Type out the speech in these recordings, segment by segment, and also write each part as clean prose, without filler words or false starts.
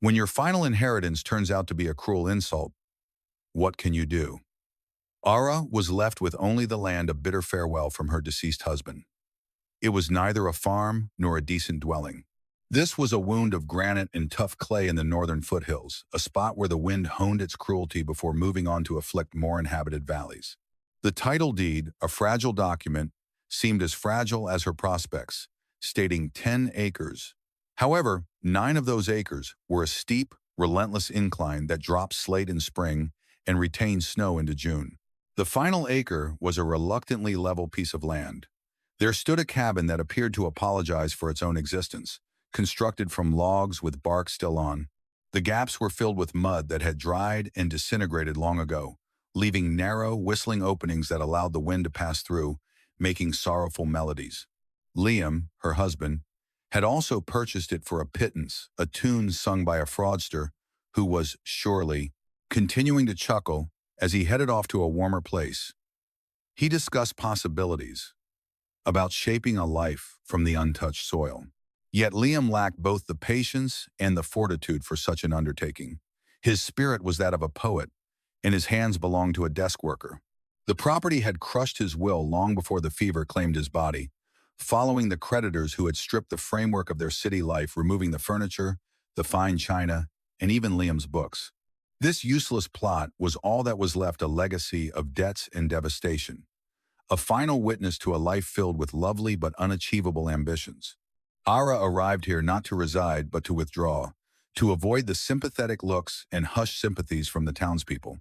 When your final inheritance turns out to be a cruel insult, what can you do? Ara was left with only the land of bitter farewell from her deceased husband. It was neither a farm nor a decent dwelling. This was a wound of granite and tough clay in the northern foothills, a spot where the wind honed its cruelty before moving on to afflict more inhabited valleys. The title deed, a fragile document, seemed as fragile as her prospects, stating 10 acres. However, 9 of those acres were a steep, relentless incline that dropped slate in spring and retained snow into June. The final acre was a reluctantly level piece of land. There stood a cabin that appeared to apologize for its own existence, constructed from logs with bark still on. The gaps were filled with mud that had dried and disintegrated long ago, leaving narrow, whistling openings that allowed the wind to pass through, making sorrowful melodies. Liam, her husband, had also purchased it for a pittance, a tune sung by a fraudster who was, surely, continuing to chuckle as he headed off to a warmer place. He discussed possibilities about shaping a life from the untouched soil. Yet Liam lacked both the patience and the fortitude for such an undertaking. His spirit was that of a poet, and his hands belonged to a desk worker. The property had crushed his will long before the fever claimed his body, following the creditors who had stripped the framework of their city life, removing the furniture, the fine china, and even Liam's books. This useless plot was all that was left, a legacy of debts and devastation, a final witness to a life filled with lovely but unachievable ambitions. Ara arrived here not to reside but to withdraw, to avoid the sympathetic looks and hushed sympathies from the townspeople.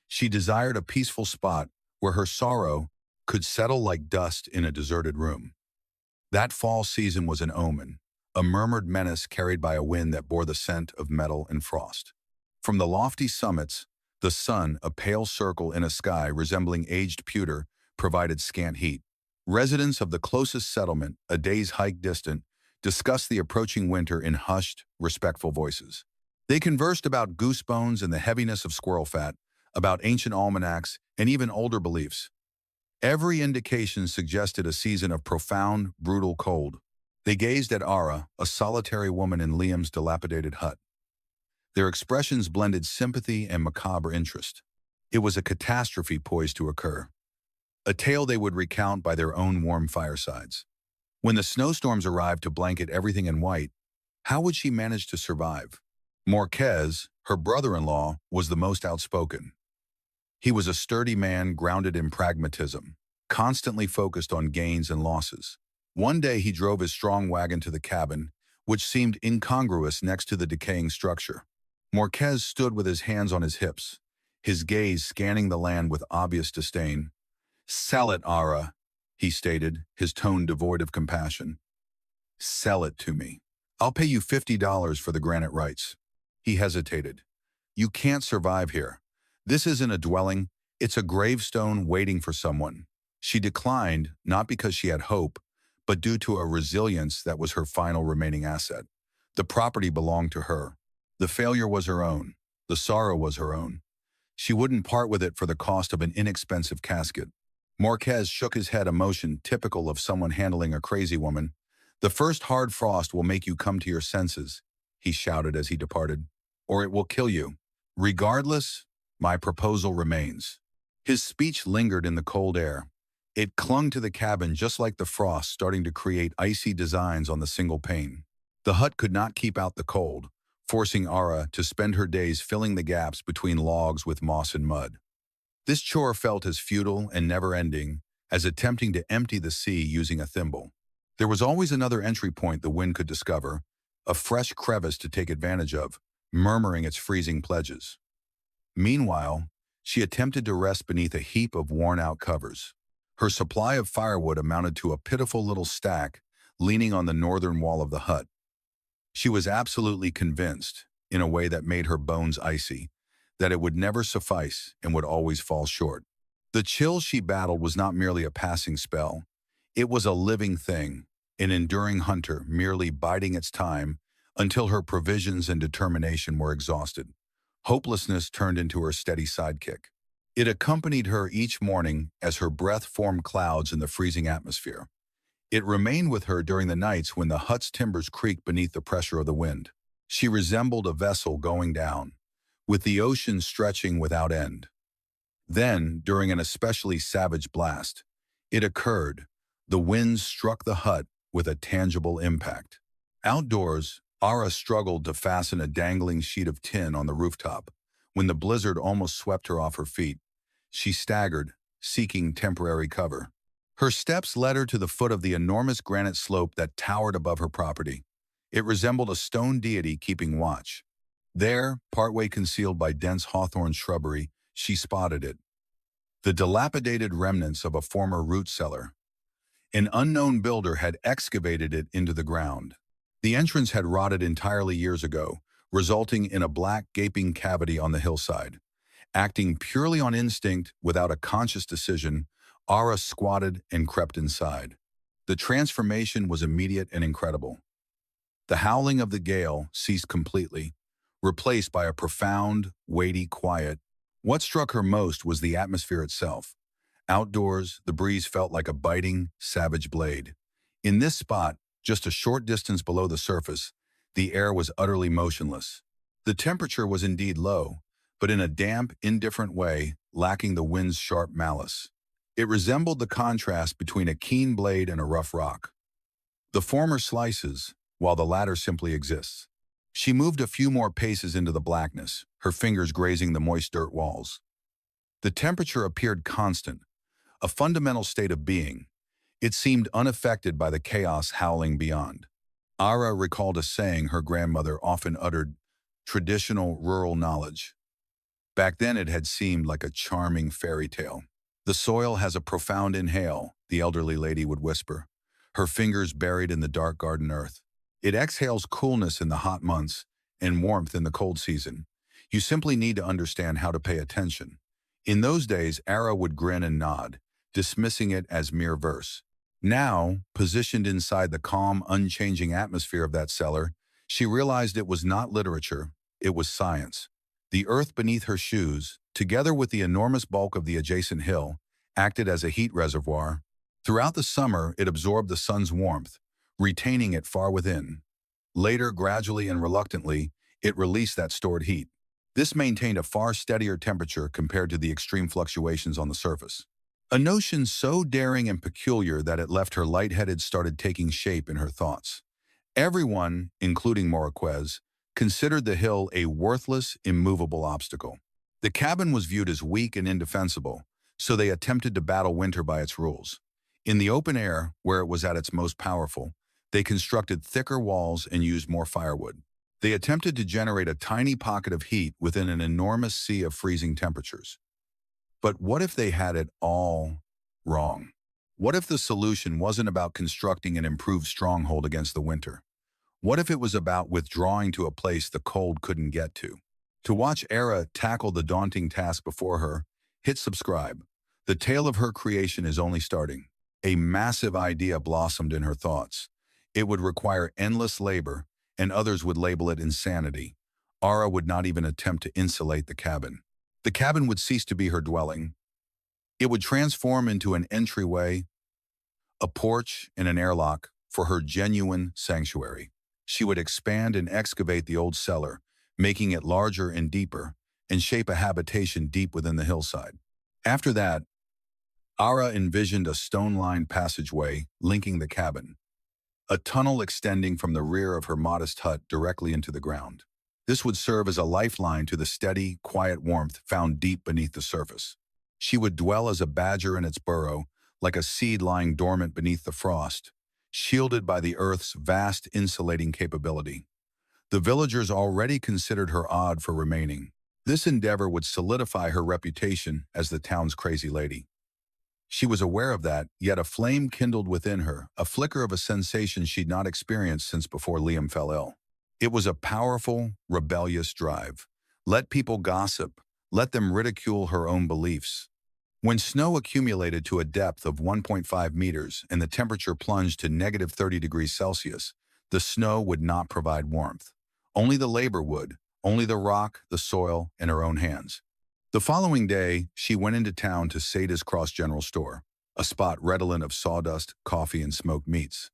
She desired a peaceful spot where her sorrow could settle like dust in a deserted room. That fall season was an omen, a murmured menace carried by a wind that bore the scent of metal and frost. From the lofty summits, the sun, a pale circle in a sky resembling aged pewter, provided scant heat. Residents of the closest settlement, a day's hike distant, discussed the approaching winter in hushed, respectful voices. They conversed about goosebones and the heaviness of squirrel fat, about ancient almanacs, and even older beliefs. Every indication suggested a season of profound, brutal cold. They gazed at Ara, a solitary woman in Liam's dilapidated hut. Their expressions blended sympathy and macabre interest. It was a catastrophe poised to occur, a tale they would recount by their own warm firesides. When the snowstorms arrived to blanket everything in white, how would she manage to survive? Marquez, her brother-in-law, was the most outspoken. He was a sturdy man grounded in pragmatism, constantly focused on gains and losses. One day he drove his strong wagon to the cabin, which seemed incongruous next to the decaying structure. Marquez stood with his hands on his hips, his gaze scanning the land with obvious disdain. "Sell it, Ara," he stated, his tone devoid of compassion. "Sell it to me. I'll pay you $50 for the granite rights." He hesitated. "You can't survive here. This isn't a dwelling, it's a gravestone waiting for someone." She declined, not because she had hope, but due to a resilience that was her final remaining asset. The property belonged to her. The failure was her own. The sorrow was her own. She wouldn't part with it for the cost of an inexpensive casket. Marquez shook his head, a motion typical of someone handling a crazy woman. "The first hard frost will make you come to your senses," he shouted as he departed, "or it will kill you. Regardless, my proposal remains." His speech lingered in the cold air. It clung to the cabin just like the frost, starting to create icy designs on the single pane. The hut could not keep out the cold, forcing Ara to spend her days filling the gaps between logs with moss and mud. This chore felt as futile and never-ending as attempting to empty the sea using a thimble. There was always another entry point the wind could discover, a fresh crevice to take advantage of, murmuring its freezing pledges. Meanwhile, she attempted to rest beneath a heap of worn-out covers. Her supply of firewood amounted to a pitiful little stack leaning on the northern wall of the hut. She was absolutely convinced, in a way that made her bones icy, that it would never suffice and would always fall short. The chill she battled was not merely a passing spell. It was a living thing, an enduring hunter merely biding its time until her provisions and determination were exhausted. Hopelessness turned into her steady sidekick. It accompanied her each morning as her breath formed clouds in the freezing atmosphere. It remained with her during the nights when the hut's timbers creaked beneath the pressure of the wind. She resembled a vessel going down, with the ocean stretching without end. Then, during an especially savage blast, it occurred. The winds struck the hut with a tangible impact. Outdoors, Ara struggled to fasten a dangling sheet of tin on the rooftop. When the blizzard almost swept her off her feet, she staggered, seeking temporary cover. Her steps led her to the foot of the enormous granite slope that towered above her property. It resembled a stone deity keeping watch. There, partway concealed by dense hawthorn shrubbery, she spotted it. The dilapidated remnants of a former root cellar. An unknown builder had excavated it into the ground. The entrance had rotted entirely years ago, resulting in a black, gaping cavity on the hillside. Acting purely on instinct, without a conscious decision, Ara squatted and crept inside. The transformation was immediate and incredible. The howling of the gale ceased completely, replaced by a profound, weighty quiet. What struck her most was the atmosphere itself. Outdoors, the breeze felt like a biting, savage blade. In this spot, just a short distance below the surface, the air was utterly motionless. The temperature was indeed low, but in a damp, indifferent way, lacking the wind's sharp malice. It resembled the contrast between a keen blade and a rough rock. The former slices, while the latter simply exists. She moved a few more paces into the blackness, her fingers grazing the moist dirt walls. The temperature appeared constant, a fundamental state of being. It seemed unaffected by the chaos howling beyond. Ara recalled a saying her grandmother often uttered, traditional rural knowledge. Back then it had seemed like a charming fairy tale. The soil has a profound inhale, the elderly lady would whisper, her fingers buried in the dark garden earth. It exhales coolness in the hot months and warmth in the cold season. You simply need to understand how to pay attention. In those days, Ara would grin and nod, dismissing it as mere verse. Now, positioned inside the calm, unchanging atmosphere of that cellar, she realized it was not literature, it was science. The earth beneath her shoes, together with the enormous bulk of the adjacent hill, acted as a heat reservoir. Throughout the summer, it absorbed the sun's warmth, retaining it far within. Later, gradually and reluctantly, it released that stored heat. This maintained a far steadier temperature compared to the extreme fluctuations on the surface. A notion so daring and peculiar that it left her lightheaded started taking shape in her thoughts. Everyone, including Moroquez, considered the hill a worthless, immovable obstacle. The cabin was viewed as weak and indefensible, so they attempted to battle winter by its rules. In the open air, where it was at its most powerful, they constructed thicker walls and used more firewood. They attempted to generate a tiny pocket of heat within an enormous sea of freezing temperatures. But what if they had it all wrong? What if the solution wasn't about constructing an improved stronghold against the winter? What if it was about withdrawing to a place the cold couldn't get to? To watch Ara tackle the daunting task before her, hit subscribe. The tale of her creation is only starting. A massive idea blossomed in her thoughts. It would require endless labor, and others would label it insanity. Ara would not even attempt to insulate the cabin. The cabin would cease to be her dwelling. It would transform into an entryway, a porch, and an airlock for her genuine sanctuary. She would expand and excavate the old cellar, making it larger and deeper, and shape a habitation deep within the hillside. After that, Ara envisioned a stone-lined passageway linking the cabin, a tunnel extending from the rear of her modest hut directly into the ground. This would serve as a lifeline to the steady, quiet warmth found deep beneath the surface. She would dwell as a badger in its burrow, like a seed lying dormant beneath the frost, shielded by the earth's vast insulating capability. The villagers already considered her odd for remaining. This endeavor would solidify her reputation as the town's crazy lady. She was aware of that, yet a flame kindled within her, a flicker of a sensation she'd not experienced since before Liam fell ill. It was a powerful, rebellious drive. Let people gossip. Let them ridicule her own beliefs. When snow accumulated to a depth of 1.5 meters and the temperature plunged to negative 30 degrees Celsius, the snow would not provide warmth. Only the labor would, only the rock, the soil, and her own hands. The following day, she went into town to Sada's Cross General Store, a spot redolent of sawdust, coffee, and smoked meats.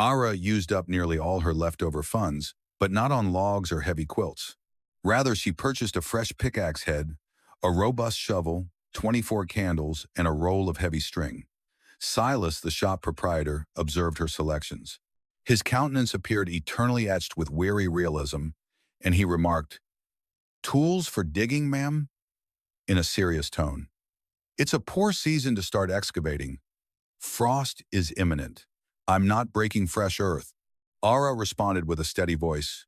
Ara used up nearly all her leftover funds, but not on logs or heavy quilts. Rather, she purchased a fresh pickaxe head, a robust shovel, 24 candles, and a roll of heavy string. Silas, the shop proprietor, observed her selections. His countenance appeared eternally etched with weary realism, and he remarked, "Tools for digging, ma'am?" in a serious tone. "It's a poor season to start excavating. Frost is imminent. I'm not breaking fresh earth." Ara responded with a steady voice,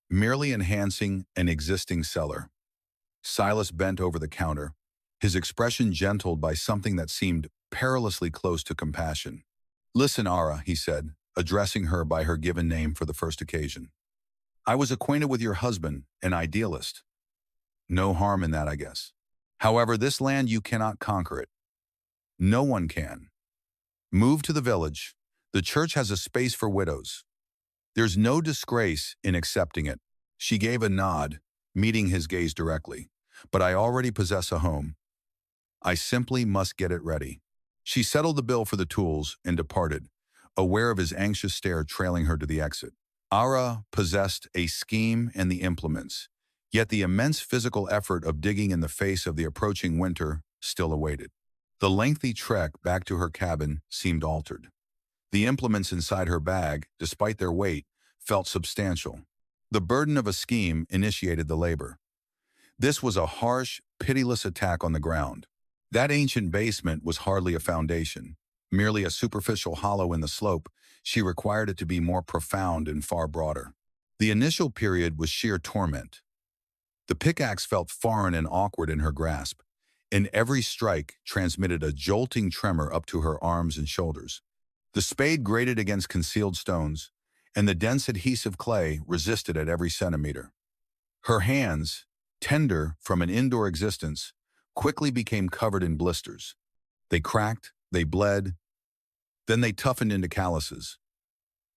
"Merely enhancing an existing cellar." Silas bent over the counter, his expression gentled by something that seemed perilously close to compassion. "Listen, Ara," he said, addressing her by her given name for the first occasion. "I was acquainted with your husband, an idealist. No harm in that, I guess. However, this land you cannot conquer it. No one can. Move to the village. The church has a space for widows. There's no disgrace in accepting it." She gave a nod, meeting his gaze directly. "But I already possess a home. I simply must get it ready." She settled the bill for the tools and departed, aware of his anxious stare trailing her to the exit. Ara possessed a scheme and the implements, yet the immense physical effort of digging in the face of the approaching winter still awaited. The lengthy trek back to her cabin seemed altered. The implements inside her bag, despite their weight, felt substantial. The burden of a scheme initiated the labor. This was a harsh, pitiless attack on the ground. That ancient basement was hardly a foundation, merely a superficial hollow in the slope. She required it to be more profound and far broader. The initial period was sheer torment. The pickaxe felt foreign and awkward in her grasp, and every strike transmitted a jolting tremor up to her arms and shoulders. The spade grated against concealed stones, and the dense adhesive clay resisted at every centimeter. Her hands, tender from an indoor existence, quickly became covered in blisters. They cracked, they bled, then they toughened into calluses.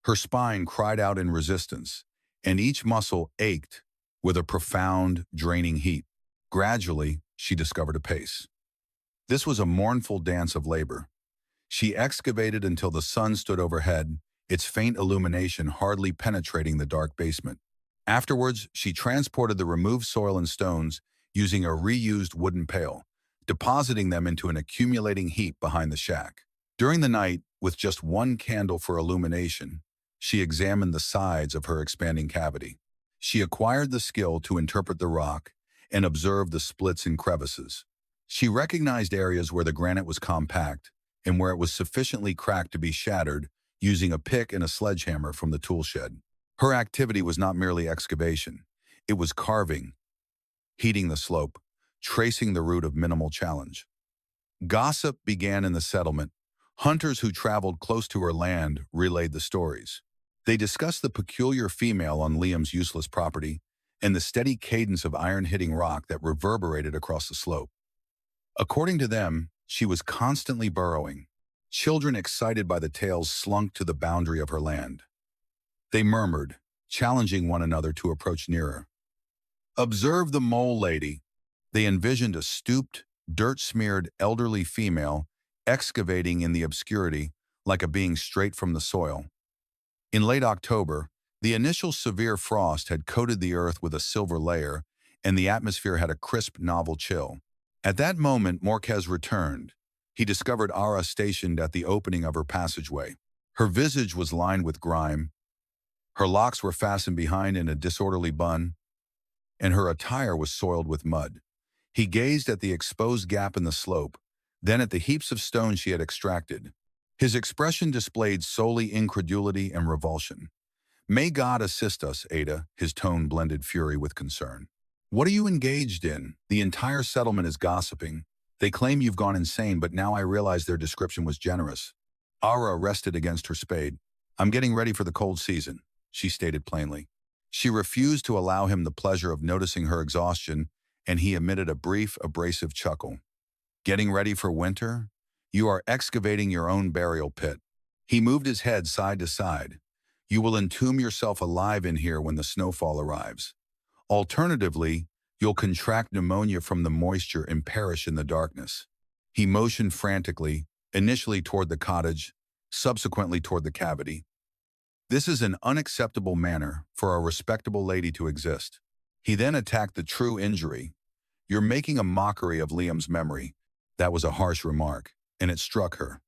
Her spine cried out in resistance, and each muscle ached with a profound, draining heat. Gradually, she discovered a pace. This was a mournful dance of labor. She excavated until the sun stood overhead, its faint illumination hardly penetrating the dark basement. Afterwards, she transported the removed soil and stones using a reused wooden pail, depositing them into an accumulating heap behind the shack. During the night, with just one candle for illumination, she examined the sides of her expanding cavity. She acquired the skill to interpret the rock and observe the splits and crevices. She recognized areas where the granite was compact and where it was sufficiently cracked to be shattered using a pick and a sledgehammer from the tool shed. Her activity was not merely excavation. It was carving, heating the slope, tracing the route of minimal challenge. Gossip began in the settlement. Hunters who traveled close to her land relayed the stories. They discussed the peculiar female on Liam's useless property and the steady cadence of iron-hitting rock that reverberated across the slope. According to them, she was constantly burrowing. Children excited by the tales slunk to the boundary of her land. They murmured, challenging one another to approach nearer. "Observe the mole lady." They envisioned a stooped, dirt-smeared elderly female excavating in the obscurity like a being straight from the soil. In late October, the initial severe frost had coated the earth with a silver layer, and the atmosphere had a crisp, novel chill. At that moment, Morquez returned. He discovered Ara stationed at the opening of her passageway. Her visage was lined with grime, her locks were fastened behind in a disorderly bun, and her attire was soiled with mud. He gazed at the exposed gap in the slope, then at the heaps of stone she had extracted. His expression displayed solely incredulity and revulsion. "May God assist us, Ada," his tone blended fury with concern. "What are you engaged in? The entire settlement is gossiping. They claim you've gone insane, but now I realize their description was generous." Ara rested against her spade. "I'm getting ready for the cold season," she stated plainly. She refused to allow him the pleasure of noticing her exhaustion, and he emitted a brief, abrasive chuckle. "Getting ready for winter? You are excavating your own burial pit." He moved his head side to side. "You will entomb yourself alive in here when the snowfall arrives. Alternatively, you'll contract pneumonia from the moisture and perish in the darkness." He motioned frantically, initially toward the cottage, subsequently toward the cavity. This is an unacceptable manner for a respectable lady to exist. He then attacked the true injury. You're making a mockery of Liam's memory. That was a harsh remark, and it struck her.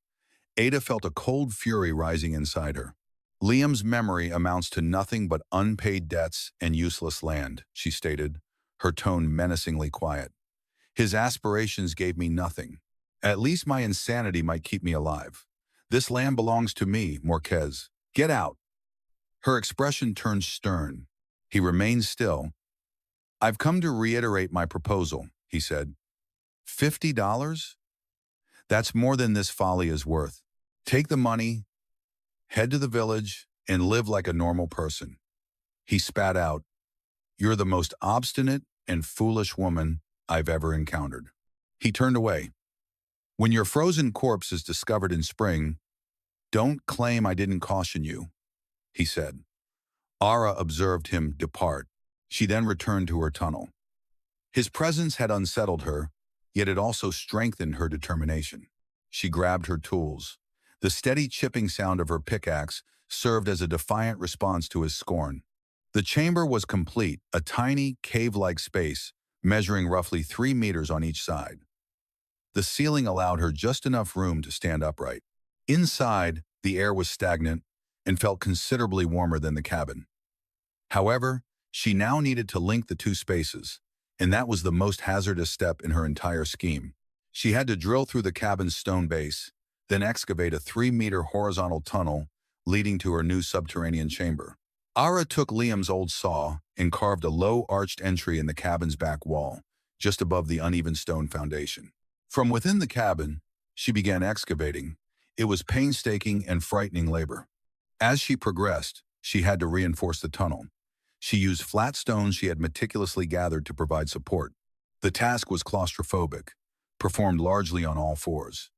Ada felt a cold fury rising inside her. Liam's memory amounts to nothing but unpaid debts and useless land, she stated, her tone menacingly quiet. His aspirations gave me nothing. At least my insanity might keep me alive. This land belongs to me, Marquez. Get out. Her expression turned stern. He remained still. I've come to reiterate my proposal, he said. $50? That's more than this folly is worth. Take the money, head to the village, and live like a normal person. He spat out, You're the most obstinate and foolish woman I've ever encountered. He turned away. When your frozen corpse is discovered in spring, don't claim I didn't caution you, he said. Ara observed him depart. She then returned to her tunnel. His presence had unsettled her, yet it also strengthened her determination. She grabbed her tools. The steady chipping sound of her pickaxe served as a defiant response to his scorn. The chamber was complete, a tiny, cave-like space, measuring roughly 3 meters on each side. The ceiling allowed her just enough room to stand upright. Inside, the air was stagnant and felt considerably warmer than the cabin. However, she now needed to link the two spaces, and that was the most hazardous step in her entire scheme. She had to drill through the cabin's stone base, then excavate a 3-meter horizontal tunnel leading to her new subterranean chamber. Ara took Liam's old saw and carved a low arched entry in the cabin's back wall, just above the uneven stone foundation. From within the cabin, she began excavating. It was painstaking and frightening labor. As she progressed, she had to reinforce the tunnel. She used flat stones she had meticulously gathered to provide support. The task was claustrophobic, performed largely on all fours.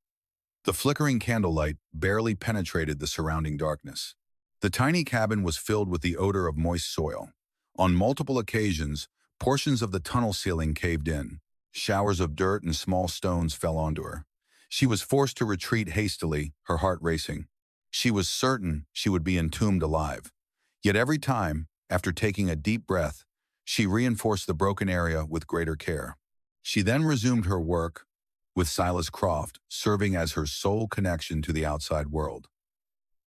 The flickering candlelight barely penetrated the surrounding darkness. The tiny cabin was filled with the odor of moist soil. On multiple occasions, portions of the tunnel ceiling caved in. Showers of dirt and small stones fell onto her. She was forced to retreat hastily, her heart racing. She was certain she would be entombed alive. Yet every time, after taking a deep breath, she reinforced the broken area with greater care. She then resumed her work, with Silas Croft serving as her sole connection to the outside world.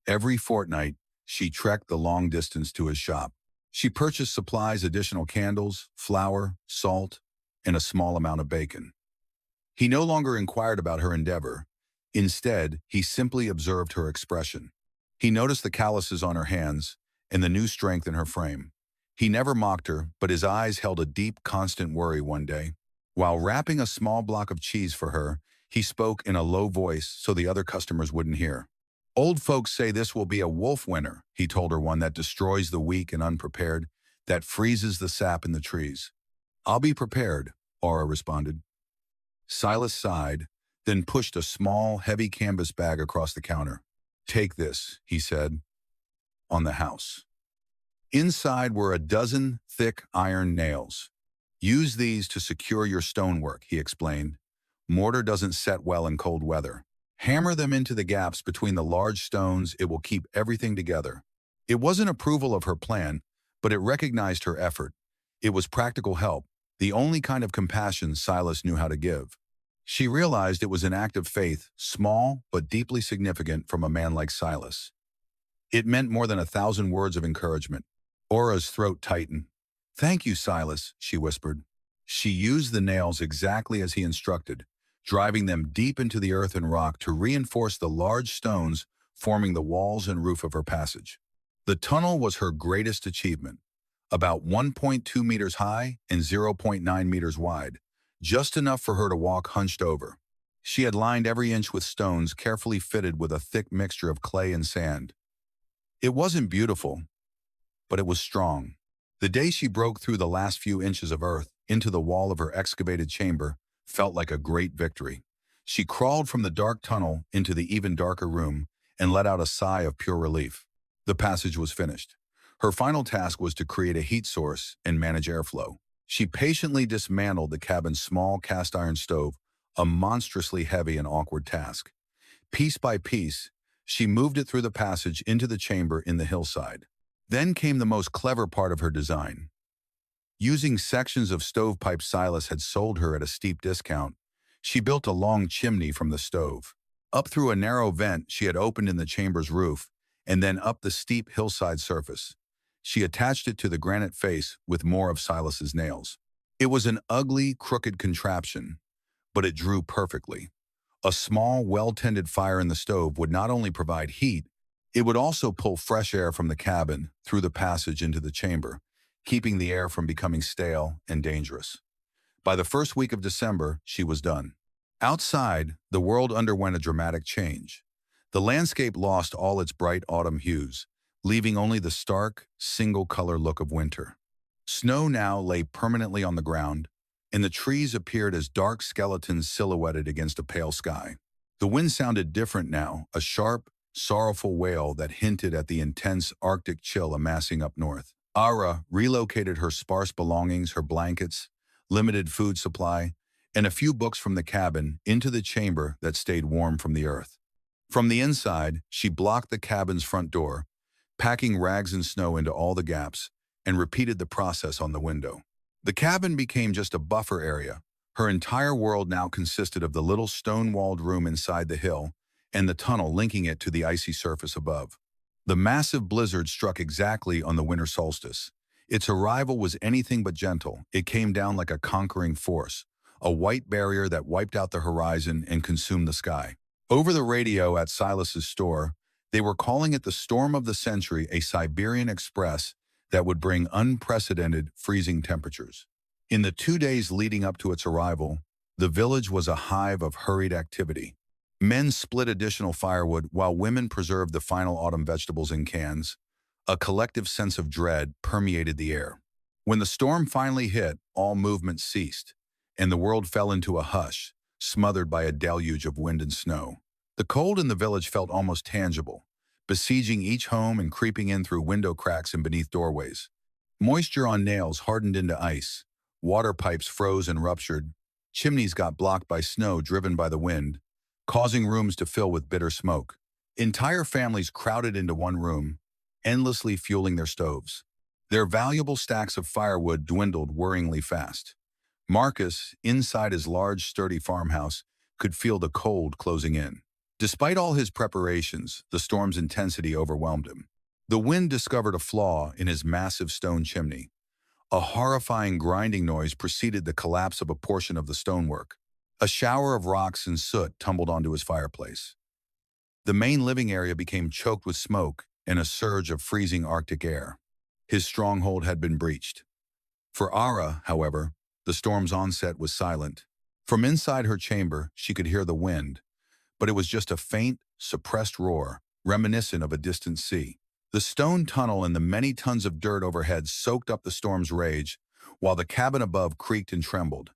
Every fortnight, she trekked the long distance to his shop. She purchased supplies, additional candles, flour, salt, and a small amount of bacon. He no longer inquired about her endeavor. Instead, he simply observed her expression. He noticed the calluses on her hands and the new strength in her frame. He never mocked her, but his eyes held a deep, constant worry one day. While wrapping a small block of cheese for her, he spoke in a low voice so the other customers wouldn't hear. Old folks say this will be a wolf winter, he told her, one that destroys the weak and unprepared, that freezes the sap in the trees. I'll be prepared, Aura responded. Silas sighed, then pushed a small, heavy canvas bag across the counter. Take this, he said, on the house. Inside were a dozen thick iron nails. Use these to secure your stonework, he explained. Mortar doesn't set well in cold weather. Hammer them into the gaps between the large stones. It will keep everything together. It wasn't approval of her plan, but it recognized her effort. It was practical help, the only kind of compassion Silas knew how to give. She realized it was an act of faith, small but deeply significant from a man like Silas. It meant more than 1,000 words of encouragement. Aura's throat tightened. Thank you, Silas, she whispered. She used the nails exactly as he instructed, driving them deep into the earth and rock to reinforce the large stones forming the walls and roof of her passage. The tunnel was her greatest achievement, about 1.2 meters high and 0.9 meters wide, just enough for her to walk hunched over. She had lined every inch with stones carefully fitted with a thick mixture of clay and sand. It wasn't beautiful, but it was strong. The day she broke through the last few inches of earth into the wall of her excavated chamber felt like a great victory. She crawled from the dark tunnel into the even darker room and let out a sigh of pure relief. The passage was finished. Her final task was to create a heat source and manage airflow. She patiently dismantled the cabin's small cast iron stove, a monstrously heavy and awkward task. Piece by piece, She moved it through the passage into the chamber in the hillside. Then came the most clever part of her design. Using sections of stovepipe Silas had sold her at a steep discount, she built a long chimney from the stove. Up through a narrow vent she had opened in the chamber's roof, and then up the steep hillside surface. She attached it to the granite face with more of Silas's nails. It was an ugly, crooked contraption, but it drew perfectly. A small, well-tended fire in the stove would not only provide heat, it would also pull fresh air from the cabin through the passage into the chamber, keeping the air from becoming stale and dangerous. By the first week of December, she was done. Outside, the world underwent a dramatic change. The landscape lost all its bright autumn hues, leaving only the stark, single-color look of winter. Snow now lay permanently on the ground, and the trees appeared as dark skeletons silhouetted against a pale sky. The wind sounded different now, a sharp, sorrowful wail that hinted at the intense Arctic chill amassing up north. Ara relocated her sparse belongings, her blankets, limited food supply, and a few books from the cabin into the chamber that stayed warm from the earth. From the inside, she blocked the cabin's front door, packing rags and snow into all the gaps, and repeated the process on the window. The cabin became just a buffer area. Her entire world now consisted of the little stone-walled room inside the hill and the tunnel linking it to the icy surface above. The massive blizzard struck exactly on the winter solstice. Its arrival was anything but gentle. It came down like a conquering force, a white barrier that wiped out the horizon and consumed the sky. Over the radio at Silas's store, they were calling it the storm of the century, a Siberian express that would bring unprecedented freezing temperatures. In the 2 days leading up to its arrival, the village was a hive of hurried activity. Men split additional firewood while women preserved the final autumn vegetables in cans. A collective sense of dread permeated the air. When the storm finally hit, all movement ceased, and the world fell into a hush, smothered by a deluge of wind and snow. The cold in the village felt almost tangible, besieging each home and creeping in through window cracks and beneath doorways. Moisture on nails hardened into ice, water pipes froze and ruptured, chimneys got blocked by snow driven by the wind, causing rooms to fill with bitter smoke. Entire families crowded into one room, endlessly fueling their stoves. Their valuable stacks of firewood dwindled worryingly fast. Marcus, inside his large, sturdy farmhouse, could feel the cold closing in. Despite all his preparations, the storm's intensity overwhelmed him. The wind discovered a flaw in his massive stone chimney. A horrifying grinding noise preceded the collapse of a portion of the stonework. A shower of rocks and soot tumbled onto his fireplace. The main living area became choked with smoke and a surge of freezing Arctic air. His stronghold had been breached. For Ara, however, the storm's onset was silent. From inside her chamber, she could hear the wind, but it was just a faint, suppressed roar, reminiscent of a distant sea. The stone tunnel and the many tons of dirt overhead soaked up the storm's rage, while the cabin above creaked and trembled.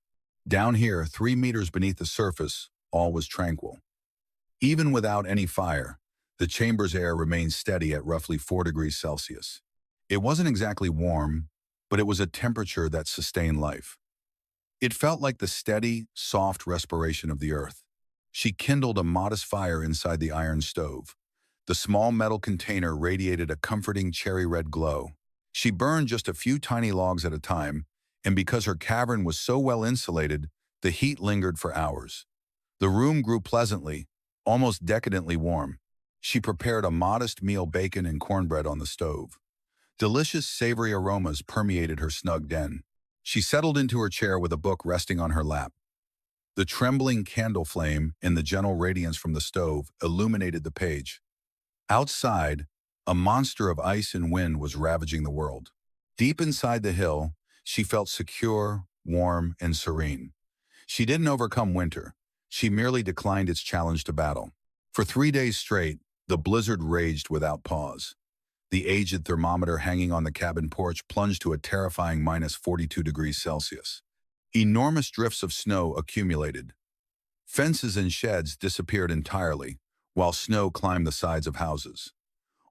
Down here, 3 meters beneath the surface, all was tranquil. Even without any fire, the chamber's air remained steady at roughly 4 degrees Celsius. It wasn't exactly warm, but it was a temperature that sustained life. It felt like the steady, soft respiration of the earth. She kindled a modest fire inside the iron stove. The small metal container radiated a comforting cherry-red glow. She burned just a few tiny logs at a time, and because her cavern was so well insulated, the heat lingered for hours. The room grew pleasantly, almost decadently warm. She prepared a modest meal, bacon and cornbread on the stove. Delicious, savory aromas permeated her snug den. She settled into her chair with a book resting on her lap. The trembling candle flame and the gentle radiance from the stove illuminated the page. Outside, a monster of ice and wind was ravaging the world. Deep inside the hill, she felt secure, warm, and serene. She didn't overcome winter. She merely declined its challenge to battle. For 3 days straight, the blizzard raged without pause. The aged thermometer hanging on the cabin porch plunged to a terrifying -42 degrees Celsius. Enormous drifts of snow accumulated. Fences and sheds disappeared entirely, while snow climbed the sides of houses.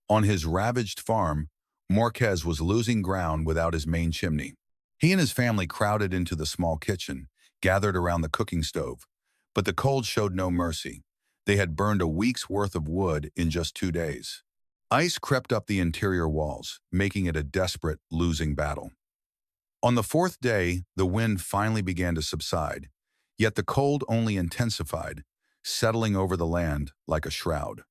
On his ravaged farm, Marquez was losing ground without his main chimney. He and his family crowded into the small kitchen, gathered around the cooking stove, but the cold showed no mercy. They had burned a week's worth of wood in just 2 days. Ice crept up the interior walls, making it a desperate, losing battle. On the fourth day, the wind finally began to subside, yet the cold only intensified, settling over the land like a shroud.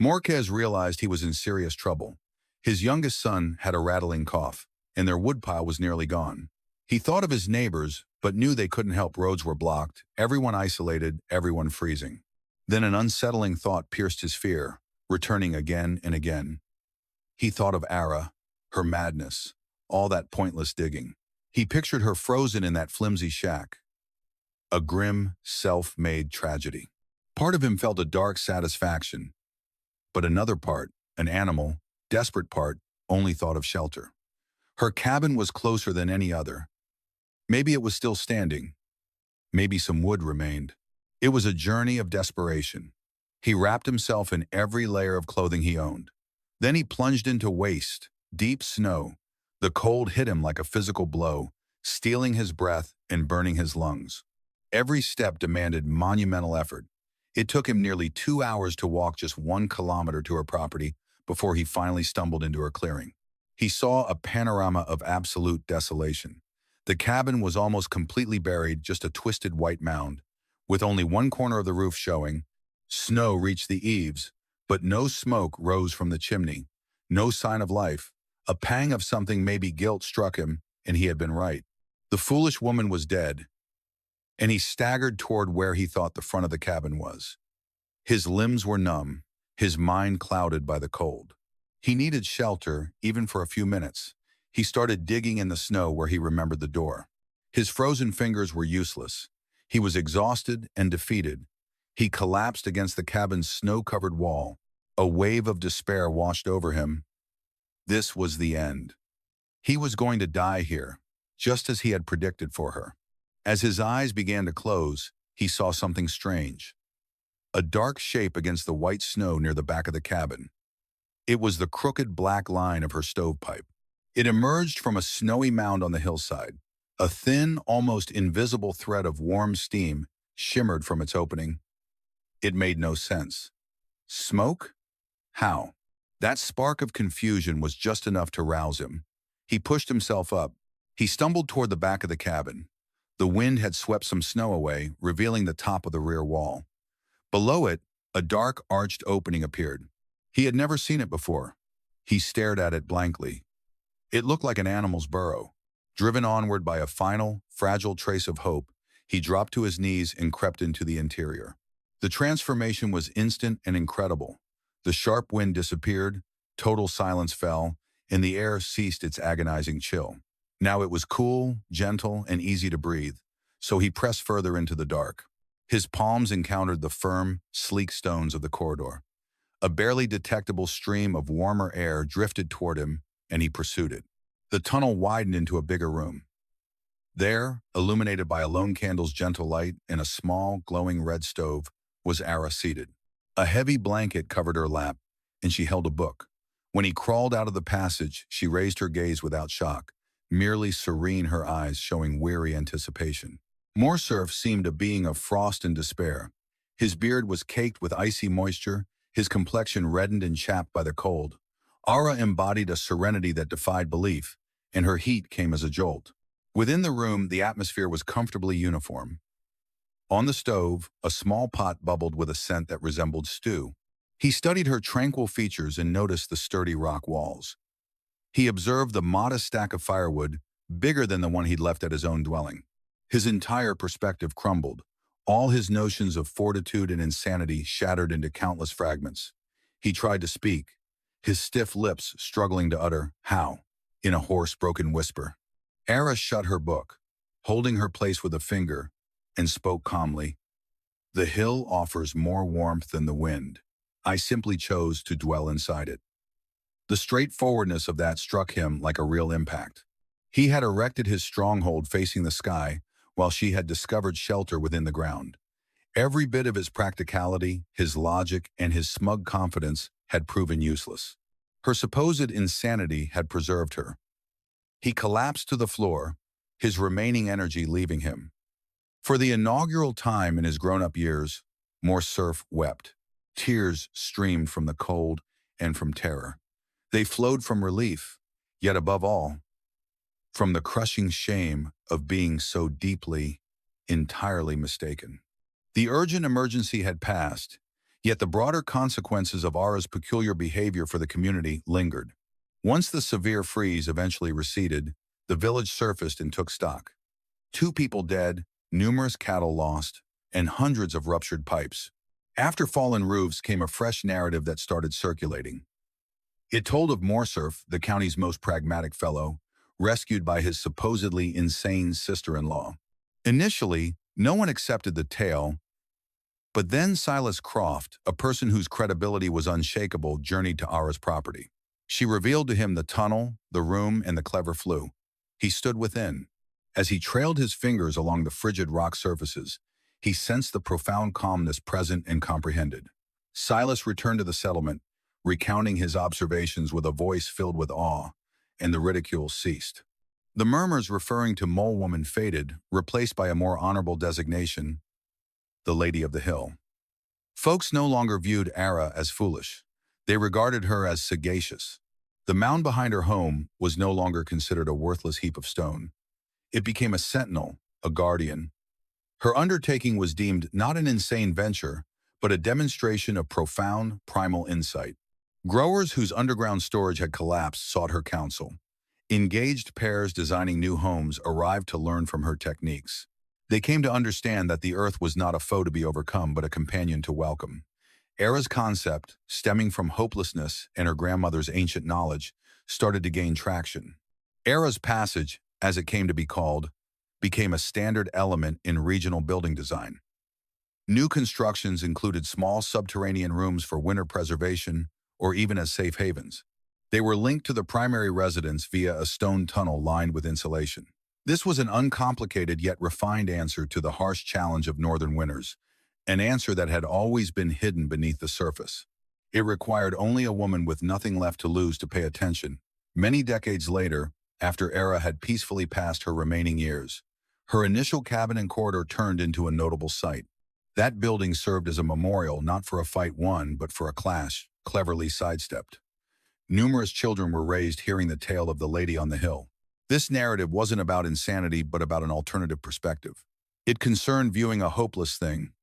Morquez realized he was in serious trouble. His youngest son had a rattling cough, and their woodpile was nearly gone. He thought of his neighbors, but knew they couldn't help. Roads were blocked, everyone isolated, everyone freezing. Then an unsettling thought pierced his fear, returning again and again. He thought of Ara, her madness, all that pointless digging. He pictured her frozen in that flimsy shack. A grim, self-made tragedy. Part of him felt a dark satisfaction, but another part, an animal, desperate part, only thought of shelter. Her cabin was closer than any other. Maybe it was still standing. Maybe some wood remained. It was a journey of desperation. He wrapped himself in every layer of clothing he owned. Then he plunged into waste, deep snow. The cold hit him like a physical blow, stealing his breath and burning his lungs. Every step demanded monumental effort. It took him nearly 2 hours to walk just 1 kilometer to her property before he finally stumbled into her clearing. He saw a panorama of absolute desolation. The cabin was almost completely buried, just a twisted white mound. With only one corner of the roof showing, snow reached the eaves, but no smoke rose from the chimney. No sign of life. A pang of something, maybe guilt, struck him, and he had been right. The foolish woman was dead, and he staggered toward where he thought the front of the cabin was. His limbs were numb, his mind clouded by the cold. He needed shelter, even for a few minutes. He started digging in the snow where he remembered the door. His frozen fingers were useless. He was exhausted and defeated. He collapsed against the cabin's snow-covered wall. A wave of despair washed over him. This was the end. He was going to die here, just as he had predicted for her. As his eyes began to close, he saw something strange. A dark shape against the white snow near the back of the cabin. It was the crooked black line of her stovepipe. It emerged from a snowy mound on the hillside. A thin, almost invisible thread of warm steam shimmered from its opening. It made no sense. Smoke? How? That spark of confusion was just enough to rouse him. He pushed himself up. He stumbled toward the back of the cabin. The wind had swept some snow away, revealing the top of the rear wall. Below it, a dark, arched opening appeared. He had never seen it before. He stared at it blankly. It looked like an animal's burrow. Driven onward by a final, fragile trace of hope, he dropped to his knees and crept into the interior. The transformation was instant and incredible. The sharp wind disappeared, total silence fell, and the air ceased its agonizing chill. Now it was cool, gentle, and easy to breathe, so he pressed further into the dark. His palms encountered the firm, sleek stones of the corridor. A barely detectable stream of warmer air drifted toward him, and he pursued it. The tunnel widened into a bigger room. There, illuminated by a lone candle's gentle light and a small, glowing red stove, was Ara seated. A heavy blanket covered her lap, and she held a book. When he crawled out of the passage, she raised her gaze without shock, merely serene, her eyes showing weary anticipation. Morcerf seemed a being of frost and despair. His beard was caked with icy moisture, his complexion reddened and chapped by the cold. Ara embodied a serenity that defied belief, and her heat came as a jolt. Within the room, the atmosphere was comfortably uniform. On the stove, a small pot bubbled with a scent that resembled stew. He studied her tranquil features and noticed the sturdy rock walls. He observed the modest stack of firewood, bigger than the one he'd left at his own dwelling. His entire perspective crumbled. All his notions of fortitude and insanity shattered into countless fragments. He tried to speak, his stiff lips struggling to utter, "How?" in a hoarse, broken whisper. Ara shut her book, holding her place with a finger, and spoke calmly. "The hill offers more warmth than the wind. I simply chose to dwell inside it." The straightforwardness of that struck him like a real impact. He had erected his stronghold facing the sky, while she had discovered shelter within the ground. Every bit of his practicality, his logic, and his smug confidence had proven useless. Her supposed insanity had preserved her. He collapsed to the floor, his remaining energy leaving him. For the inaugural time in his grown-up years, Morcerf wept. Tears streamed from the cold and from terror. They flowed from relief, yet above all, from the crushing shame of being so deeply, entirely mistaken. The urgent emergency had passed, yet the broader consequences of Ara's peculiar behavior for the community lingered. Once the severe freeze eventually receded, the village surfaced and took stock. 2 people dead, numerous cattle lost, and hundreds of ruptured pipes. After fallen roofs came a fresh narrative that started circulating. It told of Morcerf, the county's most pragmatic fellow, rescued by his supposedly insane sister-in-law. Initially, no one accepted the tale, but then Silas Croft, a person whose credibility was unshakable, journeyed to Ara's property. She revealed to him the tunnel, the room, and the clever flue. He stood within. As he trailed his fingers along the frigid rock surfaces, he sensed the profound calmness present and comprehended. Silas returned to the settlement, recounting his observations with a voice filled with awe, and the ridicule ceased. The murmurs referring to Mole Woman faded, replaced by a more honorable designation, the Lady of the Hill. Folks no longer viewed Ara as foolish. They regarded her as sagacious. The mound behind her home was no longer considered a worthless heap of stone. It became a sentinel, a guardian. Her undertaking was deemed not an insane venture, but a demonstration of profound, primal insight. Growers whose underground storage had collapsed sought her counsel. Engaged pairs designing new homes arrived to learn from her techniques. They came to understand that the earth was not a foe to be overcome, but a companion to welcome. Ara's concept, stemming from hopelessness and her grandmother's ancient knowledge, started to gain traction. Ara's passage, as it came to be called, became a standard element in regional building design. New constructions included small subterranean rooms for winter preservation or even as safe havens. They were linked to the primary residence via a stone tunnel lined with insulation. This was an uncomplicated yet refined answer to the harsh challenge of northern winters, an answer that had always been hidden beneath the surface. It required only a woman with nothing left to lose to pay attention. Many decades later, after Ara had peacefully passed her remaining years, her initial cabin and corridor turned into a notable sight. That building served as a memorial not for a fight won, but for a clash, cleverly sidestepped. Numerous children were raised hearing the tale of the Lady on the Hill. This narrative wasn't about insanity, but about an alternative perspective. It concerned viewing a hopeless thing,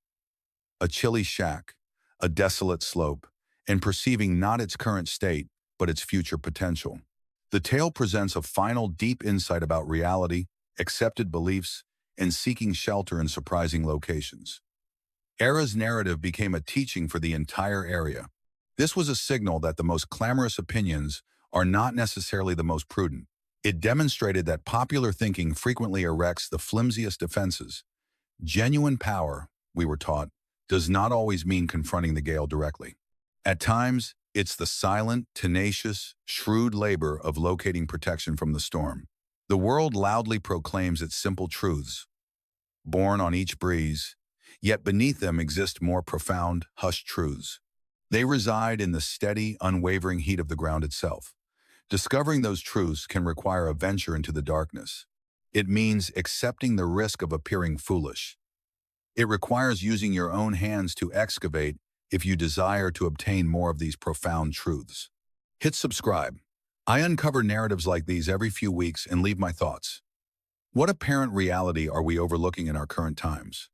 a chilly shack, a desolate slope, and perceiving not its current state, but its future potential. The tale presents a final deep insight about reality, accepted beliefs, and seeking shelter in surprising locations. Ara's narrative became a teaching for the entire area. This was a signal that the most clamorous opinions are not necessarily the most prudent. It demonstrated that popular thinking frequently erects the flimsiest defenses. Genuine power, we were taught, does not always mean confronting the gale directly. At times, it's the silent, tenacious, shrewd labor of locating protection from the storm. The world loudly proclaims its simple truths, born on each breeze, yet beneath them exist more profound, hushed truths. They reside in the steady, unwavering heat of the ground itself. Discovering those truths can require a venture into the darkness. It means accepting the risk of appearing foolish. It requires using your own hands to excavate if you desire to obtain more of these profound truths. Hit subscribe. I uncover narratives like these every few weeks and leave my thoughts. What apparent reality are we overlooking in our current times?